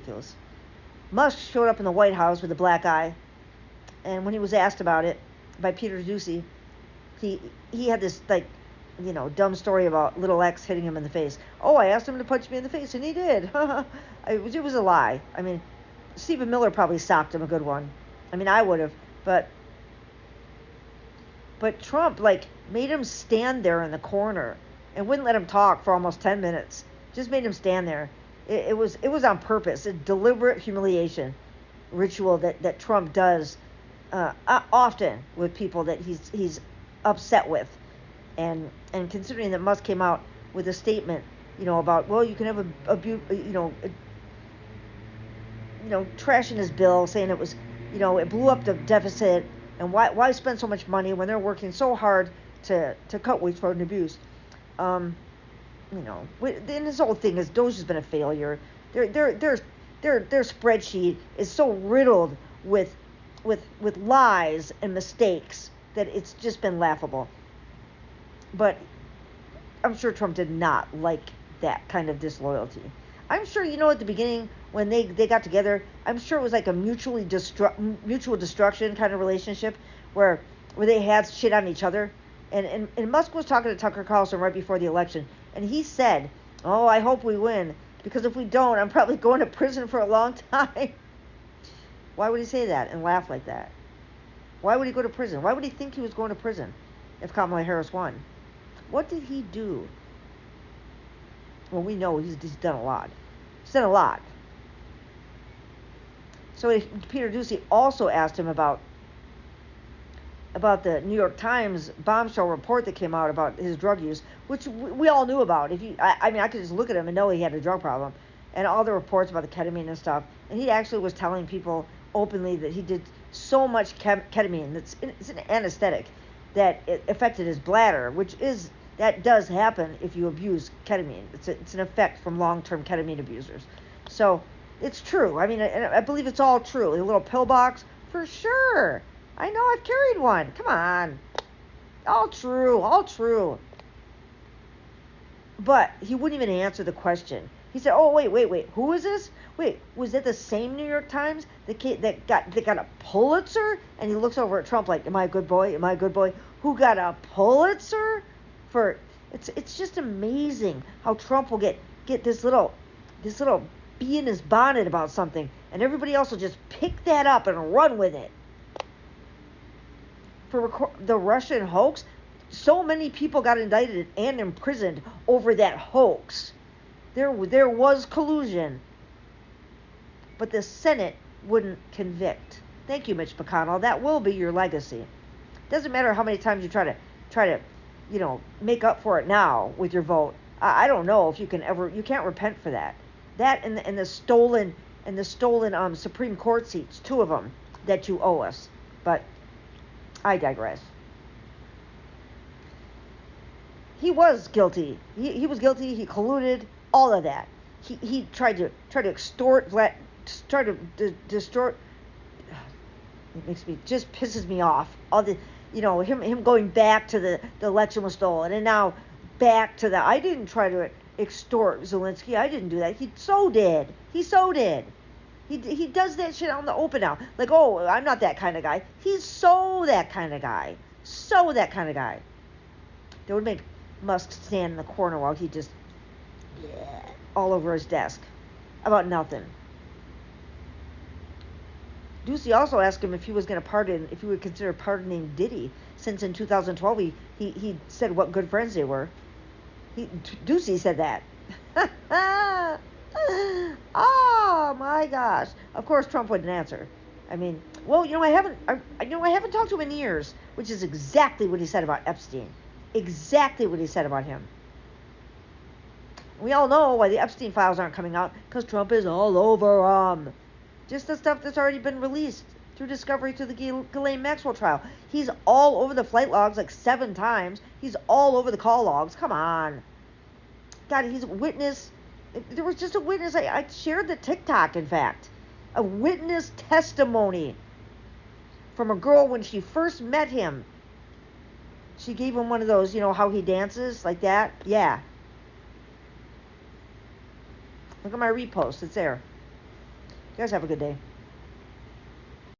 ridiculous. Musk showed up in the White House with a black eye, and when he was asked about it by Peter Doocy, he had this dumb story about little X hitting him in the face. Oh, I asked him to punch me in the face, and he did. It was a lie. I mean, Stephen Miller probably socked him a good one. I mean, I would have, but Trump made him stand there in the corner and wouldn't let him talk for almost 10 minutes. Just made him stand there. It was on purpose, a deliberate humiliation ritual that Trump does often with people that he's upset with. And considering that Musk came out with a statement, about, well, you can have trashing his bill, saying it was, it blew up the deficit, and why spend so much money when they're working so hard to cut waste, fraud, and abuse. And this whole thing is Doge has been a failure. Their spreadsheet is so riddled with lies and mistakes that it's just been laughable. But I'm sure Trump did not like that kind of disloyalty. I'm sure, at the beginning when they got together, I'm sure it was like a mutual destruction kind of relationship where they had shit on each other. And Musk was talking to Tucker Carlson right before the election, and he said, "Oh, I hope we win, because if we don't, I'm probably going to prison for a long time." Why would he say that and laugh like that? Why would he go to prison? Why would he think he was going to prison if Kamala Harris won? What did he do? Well, we know he's done a lot. He's done a lot. So Peter Doocy also asked him about the New York Times bombshell report that came out about his drug use, which we all knew about. I could just look at him and know he had a drug problem, and all the reports about the ketamine and stuff. And he actually was telling people openly that he did so much ketamine, it's an anesthetic, that it affected his bladder, that does happen if you abuse ketamine. It's an effect from long-term ketamine abusers. So it's true. I mean, I believe it's all true. A little pill box, for sure. I know, I've carried one. Come on. All true, all true. But he wouldn't even answer the question. He said, "Oh, wait. Who is this? Wait, was it the same New York Times that got a Pulitzer?" And he looks over at Trump like, "Am I a good boy? Am I a good boy? Who got a Pulitzer?" It's just amazing how Trump will get this little bee in his bonnet about something, and everybody else will just pick that up and run with it. For the Russian hoax, so many people got indicted and imprisoned over that hoax. There was collusion, but the Senate wouldn't convict. Thank you, Mitch McConnell. That will be your legacy. Doesn't matter how many times you try to make up for it now with your vote. I don't know if you can't repent for that. That and the stolen Supreme Court seats, 2 of them that you owe us. But I digress. He was guilty. He was guilty. He colluded. All of that. He tried to extort. Try to distort. It just pisses me off. All the him going back to the election was stolen, and now back to I didn't try to extort Zelensky. I didn't do that. He so did. He does that shit out in the open now. Like, oh, I'm not that kind of guy. He's so that kind of guy. That would make Musk stand in the corner while he just all over his desk about nothing. Doocy also asked him if he would consider pardoning Diddy, since in 2012 he said what good friends they were. Doocy said that. Oh my gosh! Of course, Trump wouldn't answer. I mean, well, I haven't talked to him in years, which is exactly what he said about Epstein. Exactly what he said about him. We all know why the Epstein files aren't coming out, because Trump is all over them. Just the stuff that's already been released through discovery through the Ghislaine Maxwell trial. He's all over the flight logs like 7 times. He's all over the call logs. Come on. God, he's a witness. There was just a witness. I shared the TikTok, in fact. A witness testimony from a girl when she first met him. She gave him one of those, how he dances, like that. Yeah. Look at my repost. It's there. You guys have a good day.